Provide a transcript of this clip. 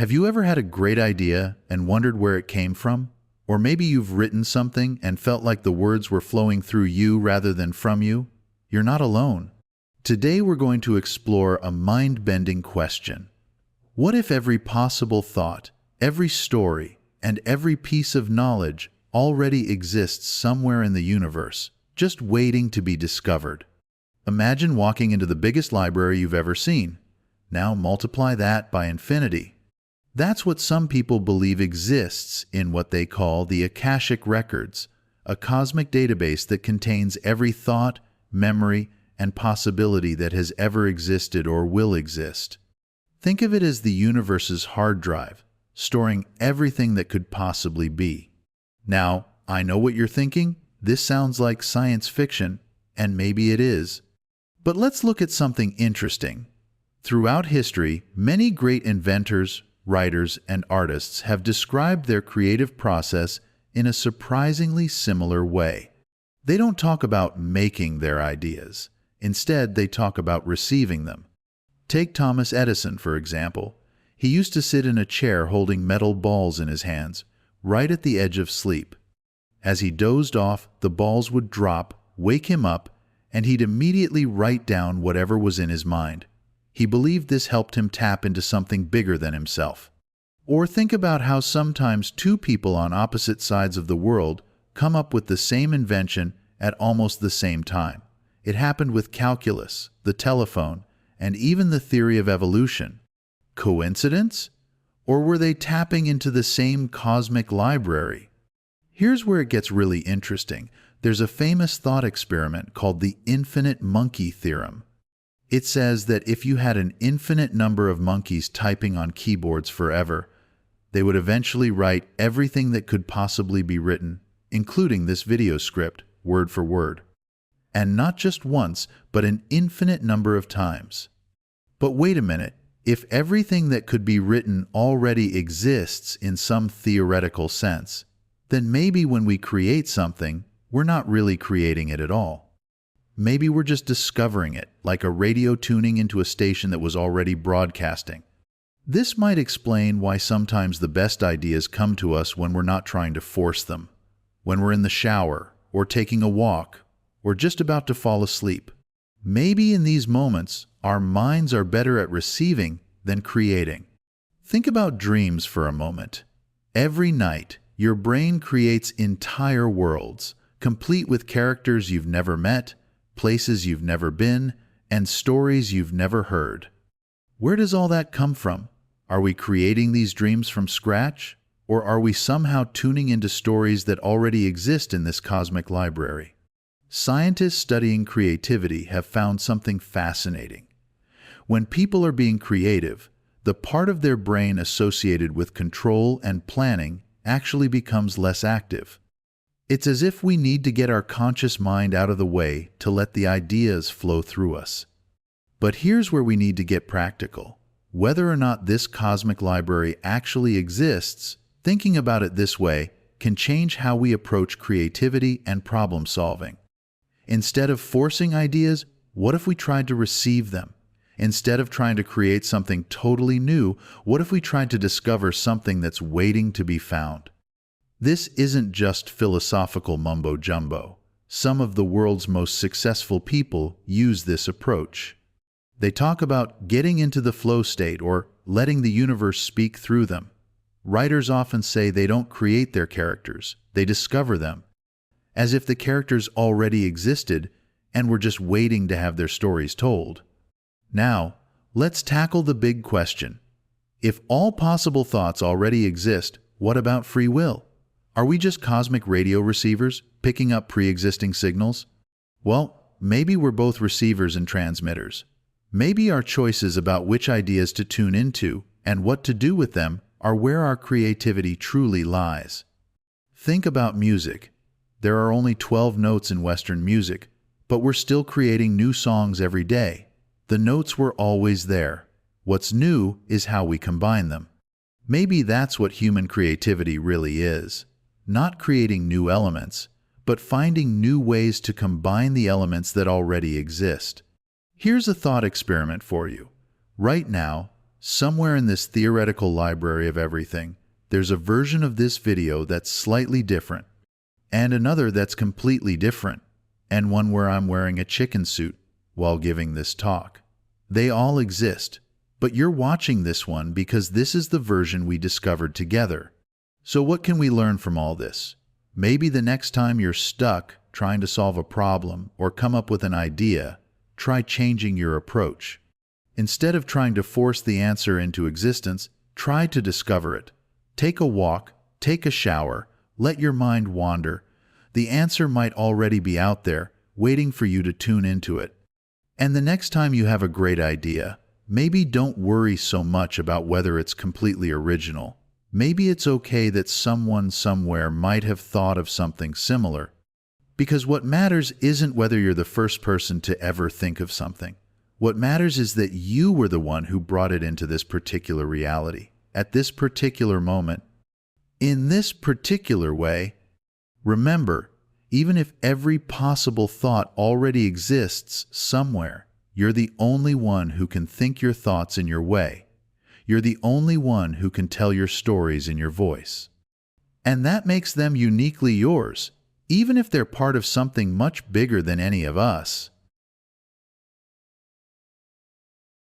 Have you ever had a great idea and wondered where it came from? Or maybe you've written something and felt like the words were flowing through you rather than from you? You're not alone. Today we're going to explore a mind-bending question. What if every possible thought, every story, and every piece of knowledge already exists somewhere in the universe, just waiting to be discovered? Imagine walking into the biggest library you've ever seen. Now multiply that by infinity. That's what some people believe exists in what they call the Akashic Records, a cosmic database that contains every thought, memory, and possibility that has ever existed or will exist. Think of it as the universe's hard drive, storing everything that could possibly be. Now, I know what you're thinking. This sounds like science fiction, and maybe it is. But let's look at something interesting. Throughout history, many great inventors, writers, and artists have described their creative process in a surprisingly similar way. They don't talk about making their ideas. Instead, they talk about receiving them. Take Thomas Edison, for example. He used to sit in a chair holding metal balls in his hands, right at the edge of sleep. As he dozed off, the balls would drop, wake him up, and he'd immediately write down whatever was in his mind. He believed this helped him tap into something bigger than himself. Or think about how sometimes two people on opposite sides of the world come up with the same invention at almost the same time. It happened with calculus, the telephone, and even the theory of evolution. Coincidence? Or were they tapping into the same cosmic library? Here's where it gets really interesting. There's a famous thought experiment called the infinite monkey theorem. It says that if you had an infinite number of monkeys typing on keyboards forever, they would eventually write everything that could possibly be written, including this video script, word for word. And not just once, but an infinite number of times. But wait a minute, if everything that could be written already exists in some theoretical sense, then maybe when we create something, we're not really creating it at all. Maybe we're just discovering it, like a radio tuning into a station that was already broadcasting. This might explain why sometimes the best ideas come to us when we're not trying to force them, when we're in the shower, or taking a walk, or just about to fall asleep. Maybe in these moments, our minds are better at receiving than creating. Think about dreams for a moment. Every night, your brain creates entire worlds, complete with characters you've never met, places you've never been, and stories you've never heard. Where does all that come from? Are we creating these dreams from scratch? Or are we somehow tuning into stories that already exist in this cosmic library? Scientists studying creativity have found something fascinating. When people are being creative, the part of their brain associated with control and planning actually becomes less active. It's as if we need to get our conscious mind out of the way to let the ideas flow through us. But here's where we need to get practical. Whether or not this cosmic library actually exists, thinking about it this way can change how we approach creativity and problem solving. Instead of forcing ideas, what if we tried to receive them? Instead of trying to create something totally new, what if we tried to discover something that's waiting to be found? This isn't just philosophical mumbo-jumbo. Some of the world's most successful people use this approach. They talk about getting into the flow state or letting the universe speak through them. Writers often say they don't create their characters, they discover them, as if the characters already existed and were just waiting to have their stories told. Now, let's tackle the big question. If all possible thoughts already exist, what about free will? Are we just cosmic radio receivers, picking up pre-existing signals? Well, maybe we're both receivers and transmitters. Maybe our choices about which ideas to tune into and what to do with them are where our creativity truly lies. Think about music. There are only 12 notes in Western music, but we're still creating new songs every day. The notes were always there. What's new is how we combine them. Maybe that's what human creativity really is. Not creating new elements, but finding new ways to combine the elements that already exist. Here's a thought experiment for you. Right now, Somewhere in this theoretical library of everything, there's a version of this video that's slightly different, and another that's completely different, and one where I'm wearing a chicken suit while giving this talk. They all exist, but you're watching this one because this is the version we discovered together. So what can we learn from all this? Maybe the next time you're stuck trying to solve a problem or come up with an idea, try changing your approach. Instead of trying to force the answer into existence, try to discover it. Take a walk, take a shower, let your mind wander. The answer might already be out there, waiting for you to tune into it. And the next time you have a great idea, maybe don't worry so much about whether it's completely original. Maybe it's okay that someone somewhere might have thought of something similar. Because what matters isn't whether you're the first person to ever think of something. What matters is that you were the one who brought it into this particular reality, at this particular moment, in this particular way. Remember, even if every possible thought already exists somewhere, you're the only one who can think your thoughts in your way. You're the only one who can tell your stories in your voice. And that makes them uniquely yours, even if they're part of something much bigger than any of us.